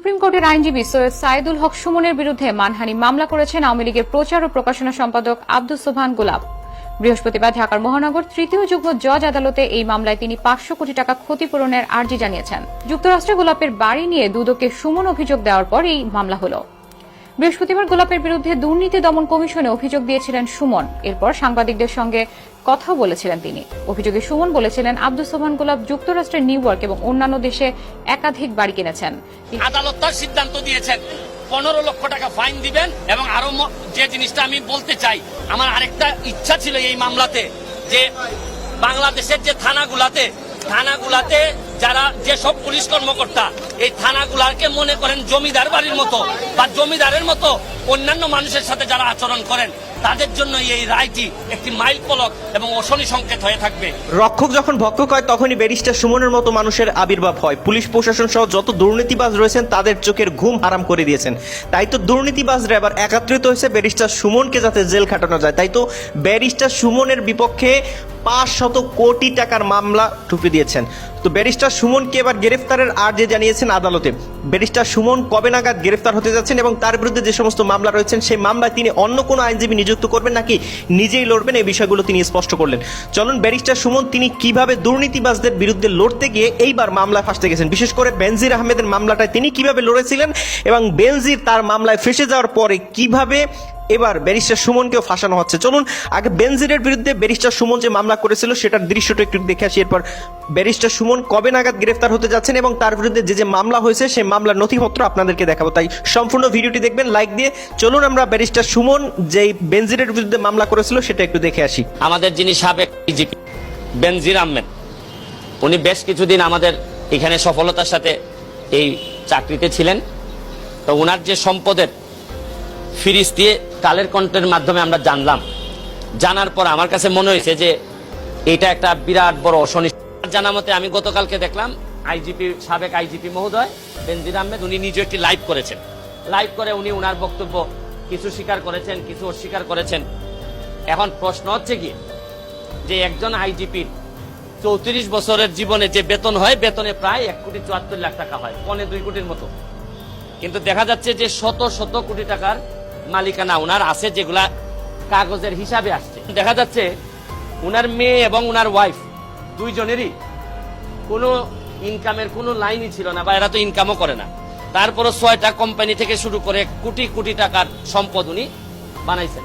Supreme কোর্টের আইনজীবী সৈয়দ সাইদুল হক সুমনের বিরুদ্ধে মানহানি মামলা করেছেন আওয়ামী লীগের প্রচার ও প্রকাশনা সম্পাদক আব্দুস সোবহান গোলাপ। বৃহস্পতিবার ঢাকার মহানগর তৃতীয় যুগ্ম জজ আদালতে এই মামলায় তিনি 500 কোটি টাকা ক্ষতিপূরণের আর্জি জানিয়েছেন। যুক্তরাষ্ট্রে গোলাপের বাড়ি নিয়ে দুদকে সুমন অভিযোগ দেওয়ার পর এই মামলা হল। বৃহস্পতিবার গোলাপের বিরুদ্ধে দুর্নীতি দমন কমিশনে অভিযোগ দিয়েছিলেন সুমন। এরপর সাংবাদিকদের সঙ্গে কথা বলেছিলেন তিনি। অভিযোগে সুমন বলেছিলেন আব্দুস সোবহান গোলাপ যুক্তরাষ্ট্রের নিউ ইয়র্ক এবং অন্যান্য দেশে একাধিক বাড়ি কিনেছেন। আদালত তার সিদ্ধান্ত দিয়েছেন 15 লক্ষ টাকা ফাইন দিবেন। এবং আরো যে জিনিসটা আমি বলতে চাই, আমার আরেকটা ইচ্ছা ছিল এই মামলাতে, যে বাংলাদেশের যে থানাগুলাতে যারা যেসব পুলিশ কর্মকর্তা এই থানাগুলাকে মনে করেন জমিদার বাড়ির মতো বা জমিদারের মতো অন্যান্য মানুষের সাথে যারা আচরণ করেন, তাদের জন্য এই রায়টি একটি মাইল ফলক এবং অশনি সংকেত হয়ে থাকবে। রক্ষক যখন ভক্ষক হয় তখনই ব্যারিস্টার সুমনের মতো মানুষের আবির্ভাব হয়। পুলিশ প্রশাসন সহ যত দুর্নীতিবাজ রয়েছেন তাদের চোখের ঘুম হারাম করে দিয়েছেন। তাই তো দুর্নীতিবাজরা এবার একত্রিত হয়েছে ব্যারিস্টার সুমনকে যাতে জেল খাটানো যায়। তাই তো ব্যারিস্টার সুমনের বিপক্ষে 500 কোটি টাকার মামলা ঠুকে দিয়েছেন। তো ব্যারিস্টার সুমনকে এবার গ্রেফতারের আর্জি জানিয়েছেন আদালতে। ব্যারিস্টার সুমন কবে নাগাদ গ্রেফতার হতে যাচ্ছেন এবং তার বিরুদ্ধে যে সমস্ত মামলা রয়েছেন সেই মামলায় তিনি অন্য কোনো আইনজীবী নিযুক্ত করবেন নাকি নিজেই লড়বেন, এই বিষয়গুলো তিনি স্পষ্ট করলেন। চলুন ব্যারিস্টার সুমন তিনি কিভাবে দুর্নীতিবাজদের বিরুদ্ধে লড়তে গিয়ে এইবার মামলায় ফাঁসতে গেছেন, বিশেষ করে বেনজির আহমেদের মামলাটায় তিনি কিভাবে লড়েছিলেন এবং বেনজির তার মামলায় ফেঁসে যাওয়ার পরে কিভাবে এবার ব্যারিস্টার সুমনকেও ফাঁসানো হচ্ছে। চলুন আগে বেনজিরের বিরুদ্ধে ব্যারিস্টার সুমন যে মামলা করেছিল সেটার দৃশ্যটা একটু দেখে আসি। এরপর ব্যারিস্টার সুমন কবে নাগাদ গ্রেফতার হতে যাচ্ছেন এবং তার বিরুদ্ধে যে মামলা হয়েছে সেই মামলার নথিপত্র আপনাদেরকে দেখাবো। তাই সম্পূর্ণ ভিডিওটি দেখবেন লাইক দিয়ে। চলুন আমরা ব্যারিস্টার সুমন যেই বেনজিরের বিরুদ্ধে মামলা করেছিল সেটা একটু দেখে আসি। আমাদের যিনি সাবেক ডিজিপি বেনজির আহমেদ, উনি বেশ কিছুদিন আমাদের এখানে সফলতার সাথে এই চাকরিতে ছিলেন। তো ওনার যে সম্পদের ফিরিস দিয়ে কালের কণ্ঠের মাধ্যমে আমরা জানার পর আমার কাছে মনে হয়েছে যে এটা একটা বিরাট বড় অশনি। জানা মতে আমি গতকালকে দেখলাম সাবেক আইজিপি মহোদয় বেনজির আহমেদ উনি নিজে একটি লাইভ করেছেন। লাইভ করে উনি ওনার বক্তব্য কিছু স্বীকার করেছেন, কিছু অস্বীকার করেছেন। এখন প্রশ্ন হচ্ছে কি, যে একজন আইজিপির 34 বছরের জীবনে যে বেতন হয়, বেতনে প্রায় 1,74,00,000 টাকা হয়, 1.25 কোটির মতো। কিন্তু দেখা যাচ্ছে যে শত কোটি টাকার মালিকানা উনার আছে, যেগুলা কাগজের হিসাবে আসছে। দেখা যাচ্ছে উনার মেয়ে এবং উনার ওয়াইফ দুইজনেরই কোনো ইনকামের কোনো লাইনই ছিল না, বা এরা তো ইনকামও করে না। তারপরও 6টা কোম্পানি থেকে শুরু করে কোটি টাকার সম্পদ উনি বানাইছেন।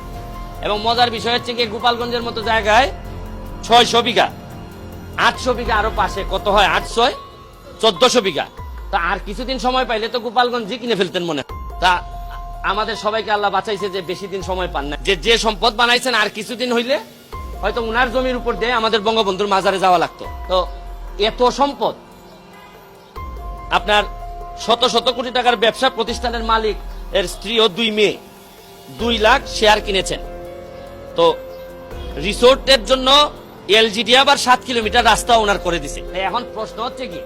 এবং মজার বিষয় হচ্ছে কি, গোপালগঞ্জের মতো জায়গায় 600 বিঘা, 800 বিঘা আরো পাশে কত হয়, 800 1400 বিঘা। তা আর কিছুদিন সময় পাইলে তো গোপালগঞ্জই কিনে ফেলতেন মনে। তা আমাদের সবাইকে আল্লাহ বাঁচাইছে যে বেশি দিন সময় পান না, যে সম্পদ বানাইছেন আর কিছুদিন হইলে হয়তো উনার জমির উপর দিয়ে আমাদের বঙ্গবন্ধুর মাজারে যাওয়া লাগতো। তো এত সম্পদ, আপনার শত কোটি টাকার ব্যবসা প্রতিষ্ঠানের মালিক এর স্ত্রী ও 2 মেয়ে 2 লাখ শেয়ার কিনেছেন। তো রিসোর্টের জন্য এলজিডি আবার 7 কিলোমিটার রাস্তা ওনার করে দিছে। এখন প্রশ্ন হচ্ছে কি,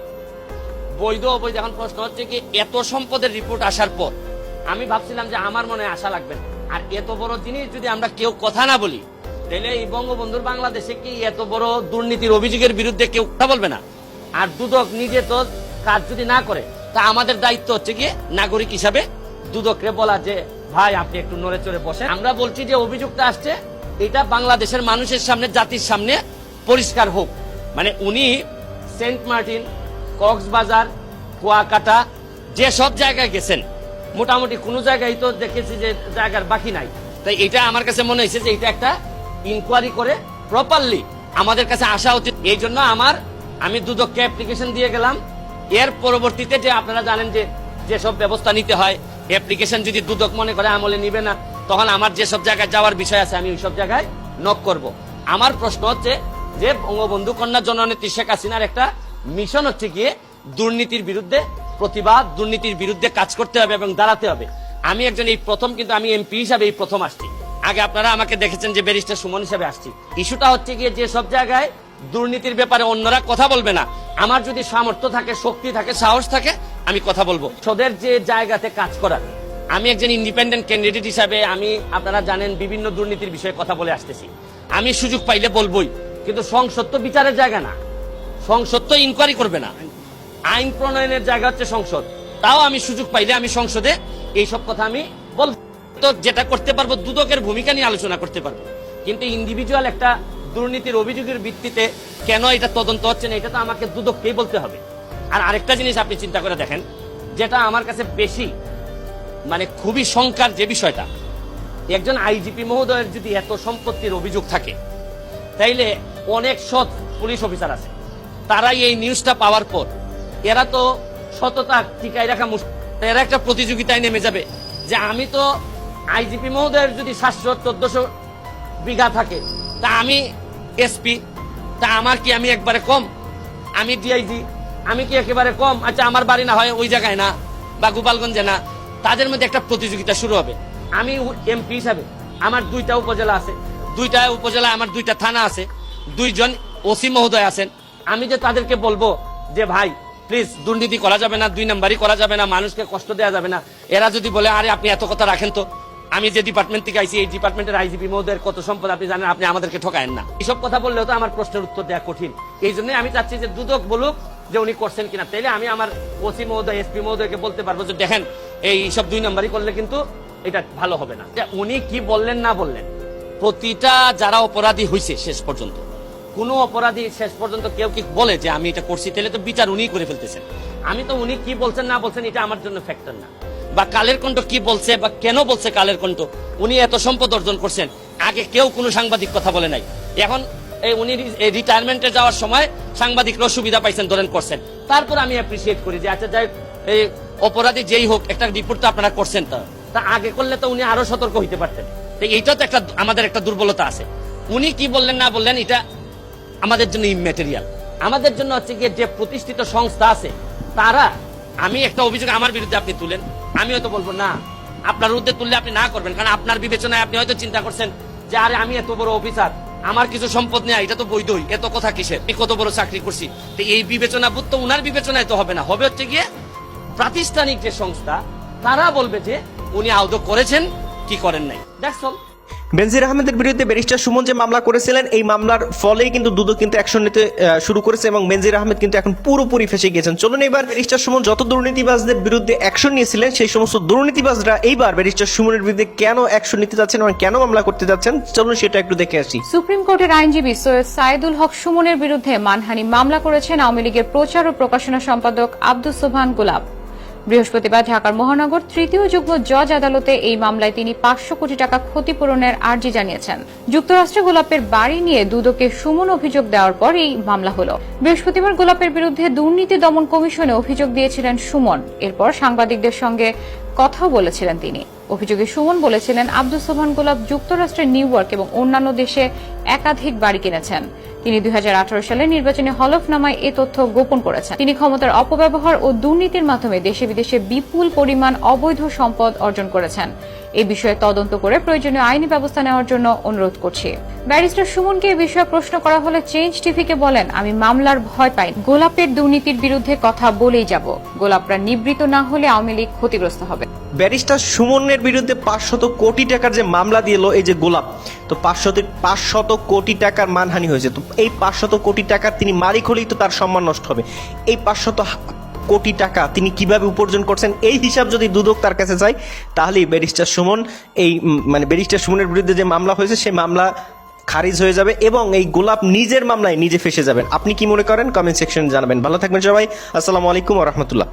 বৈধ অবৈধ, এখন প্রশ্ন হচ্ছে কি, এত সম্পদের রিপোর্ট আসার পর আমি ভাবছিলাম যে আমার মনে আশা লাগবে না। আর এত বড় জিনিস যদি আমরা কেউ কথা না বলি, তাহলে এই বঙ্গবন্ধুর বাংলাদেশে কি এত বড় দুর্নীতির অভিযোগের বিরুদ্ধে কেউ কথা বলবে না? আর দুদক নিজে তো কাজ যদি না করে, তা আমাদের দায়িত্ব হচ্ছে কি নাগরিক হিসাবে দুদককে বলা যে ভাই আপনি একটু নড়ে চড়ে বসে। আমরা বলছি যে অভিযোগটা আসছে, এটা বাংলাদেশের মানুষের সামনে, জাতির সামনে পরিষ্কার হোক। মানে উনি সেন্ট মার্টিন, কক্সবাজার, কুয়াকাটা যে সব জায়গায় গেছেন, মোটামুটি কোন জায়গায় তো দেখেছি যে জায়গার বাকি নাই। তাই এটা আমার কাছে মনে হয়েছে যে এটা একটা ইনকোয়ারি করে প্রপারলি আমাদের কাছে আসা উচিত। এই জন্য আমি দুদককে অ্যাপ্লিকেশন দিয়ে গেলাম। এর পরবর্তীতে যে আপনারা জানেন যে যেসব ব্যবস্থা নিতে হয়, অ্যাপ্লিকেশন যদি দুদক মনে করে আমলে নিবে না, তখন আমার যেসব জায়গায় যাওয়ার বিষয় আছে আমি ওই সব জায়গায় নক করব। আমার প্রশ্ন হচ্ছে যে বঙ্গবন্ধু কন্যা জননেত্রী শেখ হাসিনার একটা মিশন হচ্ছে গিয়ে দুর্নীতির বিরুদ্ধে প্রতিবাদ, দুর্নীতির বিরুদ্ধে কাজ করতে হবে এবং দাঁড়াতে হবে। আমি একজন এই প্রথম, কিন্তু আমি এমপি হিসাবে এই প্রথম আসছি। আগে আপনারা আমাকে দেখেছেন যে ব্যারিস্টার সুমন হিসাবে আসছি। ইস্যুটা হচ্ছে গিয়ে যে সব জায়গায় দুর্নীতির ব্যাপারে অন্যরা কথা বলবে না, আমার যদি সামর্থ্য থাকে, শক্তি থাকে, সাহস থাকে, আমি কথা বলবো। সদের যে জায়গাতে কাজ করার, আমি একজন ইন্ডিপেন্ডেন্ট ক্যান্ডিডেট হিসাবে আপনারা জানেন বিভিন্ন দুর্নীতির বিষয়ে কথা বলে আসতেছি। আমি সুযোগ পাইলে বলবোই, কিন্তু সংসদ তো বিচারের জায়গা না, সংসদ তো ইনকোয়ারি করবে না। আইন প্রণয়নের জায়গা হচ্ছে সংসদ। তাও আমি সুযোগ পাইলে আমি সংসদে এইসব কথা আমি বলবো। তো যেটা করতে পারবো, দুদকের ভূমিকা নিয়ে আলোচনা করতে পারবো, কিন্তু ইন্ডিভিজুয়াল একটা দুর্নীতির অভিযোগের ভিত্তিতে কেন এটা তদন্ত হচ্ছে না, এটা তো আমাকে দুদককেই বলতে হবে। আর আরেকটা জিনিস আপনি চিন্তা করে দেখেন, যেটা আমার কাছে বেশি মানে খুবই শঙ্কার যে বিষয়টা, একজন আইজিপি মহোদয়ের যদি এত সম্পত্তির অভিযোগ থাকে, তাইলে অনেক সৎ পুলিশ অফিসার আছে, তারাই এই নিউজটা পাওয়ার পর এরা তো সততা টিকায় রাখা মুশকিল, এরা একটা প্রতিযোগিতায় নেমে যাবে যে আমি তো আইজিপি মহোদয়ের যদি 700-1400 বিঘা থাকে, তা আমি এসপি, তা আমার কি আমি একবারে কম? আমি ডিআইজি, আমি কি একেবারে কম? আচ্ছা, আমার বাড়ি না হয় ওই জায়গায় না বা গোপালগঞ্জে না, তাদের মধ্যে একটা প্রতিযোগিতা শুরু হবে। আমি এমপি হিসাবে আমার 2টা উপজেলা আছে, 2টা উপজেলায় আমার 2টা থানা আছে, 2জন ওসি মহোদয় আছেন। আমি যে তাদেরকে বলবো যে ভাই প্লিজ দুর্নীতি করা যাবে না, 2 নাম্বারই করা যাবে না, মানুষকে কষ্ট দেওয়া যাবে না, এরা যদি বলে আরে আপনি এত কথা রাখেন তো, আমি যে ডিপার্টমেন্ট থেকে আইছি এই ডিপার্টমেন্টের আইজিপি মহোদয়ের কত সম্পদ আপনি জানেন, আপনি আমাদেরকে ঠকায়েন না, এইসব কথা বললেও তো আমার প্রশ্নের উত্তর দেওয়া কঠিন। এই জন্যই আমি চাচ্ছি যে দুদক বলুক যে উনি করছেন কিনা, তাইলে আমি আমার ওসি মহোদয় এসপি মহোদয়কে বলতে পারবো যে দেখেন এই সব 2 নাম্বারই করলে কিন্তু এটা ভালো হবে না। উনি কি বললেন না বললেন, প্রতিটা যারা অপরাধী হয়েছে শেষ পর্যন্ত, কোনো অপরাধী শেষ পর্যন্ত কেউ কি বলে যে আমি এটা করছি, তাহলে তো বিচার উনিই করে ফেলতেছেন। আমি তো উনি কি বলছেন না বলছেন এটা আমার জন্য ফ্যাক্টর না, বা কালের কণ্ঠ কি বলছে বা কেন বলছে কালের কণ্ঠ, উনি এত সম্পদ অর্জন করছেন, আগে কেউ কোনো সাংবাদিক কথা বলে নাই, এখন এই উনি রিটায়ারমেন্টে যাওয়ার সময় সাংবাদিকরা সুবিধা পাইছেন, ধরেন করছেন, তারপর আমি অ্যাপ্রিসিয়েট করি যে আচ্ছা যাই এই অপরাধী যেই হোক একটা রিপোর্ট তো আপনারা করছেন, তা আগে করলে তো উনি আরো সতর্ক হইতে পারতেন। তো এইটা তো একটা আমাদের একটা দুর্বলতা আছে, উনি কি বললেন না বললেন এটা আমাদের জন্য ইম্যাটেরিয়াল। আমাদের জন্য হচ্ছে গিয়ে যে প্রতিষ্ঠিত সংস্থা আছে তারা, আমি একটা অভিযোগ আমার বিরুদ্ধে আপনি তুলেন, আমি হয়তো বলবো না, আপনার বিরুদ্ধে তুললে আপনি না করবেন, কারণ আপনার বিবেচনায় আপনি হয়তো চিন্তা করছেন যে আরে আমি এত বড় অফিসার, আমার কিছু সম্পদ নেই, এটা তো বৈধই, এত কথা কিসের, আমি কত বড় চাকরি করছি। তো এই বিবেচনা বোধ তো উনার বিবেচনায় তো হবে না, হবে হচ্ছে গিয়ে প্রাতিষ্ঠানিক যে সংস্থা তারা বলবে যে উনি আদৌ করেছেন কি করেন নাই, দ্যাটস অল। বেনজির আহমেদের বিরুদ্ধে ব্যারিস্টার সুমন যে মামলা করেছিলেন, এই মামলার ফলেই কিন্তু দুদক কিন্তু অ্যাকশন নিতে শুরু করেছে এবং বেনজির আহমেদ কিন্তু এখন পুরোপুরি ফেসে গিয়েছেন। চলুন এবার ব্যারিস্টার সুমন যত দুর্নীতিবাজদের বিরুদ্ধে অ্যাকশন নিয়েছিলেন, সেই সমস্ত দুর্নীতিবাজরা এইবার ব্যারিস্টার সুমনের বিরুদ্ধে কেন অ্যাকশন নিতে যাচ্ছেন এবং কেন মামলা করতে যাচ্ছেন, চলুন সেটা একটু দেখে আসি। সুপ্রিম কোর্টের আইনজীবী সৈয়দ সাইদুল হক সুমনের বিরুদ্ধে মানহানি মামলা করেছেন আওয়ামী লীগের প্রচার ও প্রকাশনা সম্পাদক আব্দুস সোবহান গোলাপ। বৃহস্পতিবার ঢাকার মহানগর তৃতীয় যুগ্ম জজ আদালতে এই মামলায় তিনি 500 কোটি টাকা ক্ষতিপূরণের আর্জি জানিয়েছেন। যুক্তরাষ্ট্রে গোলাপের বাড়ি নিয়ে দুদকে সুমন অভিযোগ দেওয়ার পর এই মামলা হল। বৃহস্পতিবার গোলাপের বিরুদ্ধে দুর্নীতি দমন কমিশনে অভিযোগ দিয়েছিলেন সুমন, এরপর সাংবাদিকদের সঙ্গে কথাও বলেছিলেন তিনি। অভিযোগে সুমন বলেছিলেন আব্দুস সোবহান গোলাপ যুক্তরাষ্ট্রের নিউ ইয়র্ক এবং অন্যান্য দেশে একাধিক বাড়ি কিনেছেন। তিনি 2018 সালে নির্বাচনী হলফনামায় এ তথ্য গোপন করেছেন। তিনি ক্ষমতার অপব্যবহার ও দুর্নীতির মাধ্যমে দেশে বিদেশে বিপুল পরিমাণ অবৈধ সম্পদ অর্জন করেছেন। এই বিষয়ে তদন্ত করে প্রয়োজনীয় আইনি ব্যবস্থা নেওয়ার জন্য অনুরোধ করছি। ব্যারিস্টার সুমনকে এ বিষয়ে প্রশ্ন করা হলে চেঞ্জ টিভিকে বলেন, আমি মামলার ভয় পাই, গোলাপের দুর্নীতির বিরুদ্ধে কথা বলেই যাব, গোলাপরা নিবৃত না হলে আওয়ামী লীগ ক্ষতিগ্রস্ত হবে। ব্যারিস্টার সুমনের বিরুদ্ধে 500 কোটি টাকার যে মামলা দিল এই যে গোলাপ, তো 500 কোটি টাকার মানহানি হয়েছে। তো এই 500 কোটি টাকার তিনি মালিক হলেই তো তার সম্মান নষ্ট হবে। এই 500 কোটি টাকা তিনি কিভাবে উপার্জন করছেন, এই হিসাব যদি দুদক তার কাছে যায়, তাহলে ব্যারিস্টার সুমন ব্যারিস্টার সুমনের বিরুদ্ধে যে মামলা হয়েছে সেই মামলা খারিজ হয়ে যাবে এবং এই গোলাপ নিজের মামলায় নিজে ফেসে যাবেন। আপনি কি মনে করেন কমেন্ট সেকশনে জানাবেন। ভালো থাকবেন সবাই, আসসালামু আলাইকুম ওয়া রাহমাতুল্লাহ।